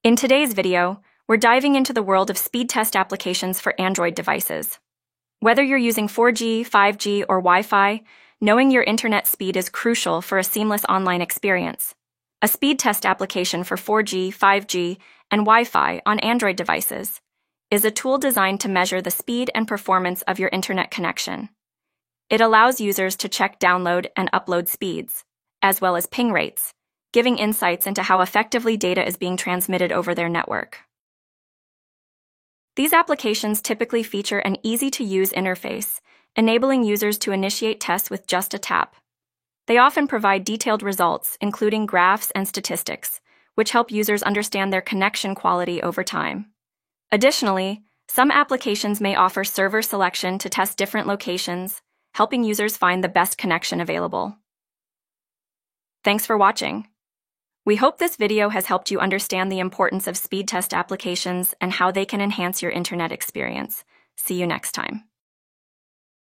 In today's video, we're diving into the world of speed test applications for Android devices. Whether you're using 4G, 5G, or Wi-Fi, knowing your internet speed is crucial for a seamless online experience. A speed test application for 4G, 5G, and Wi-Fi on Android devices is a tool designed to measure the speed and performance of your internet connection. It allows users to check download and upload speeds, as well as ping rates, giving insights into how effectively data is being transmitted over their network. These applications typically feature an easy-to-use interface, enabling users to initiate tests with just a tap. They often provide detailed results, including graphs and statistics, which help users understand their connection quality over time. Additionally, some applications may offer server selection to test different locations, helping users find the best connection available. Thanks for watching. We hope this video has helped you understand the importance of speed test applications and how they can enhance your internet experience. See you next time.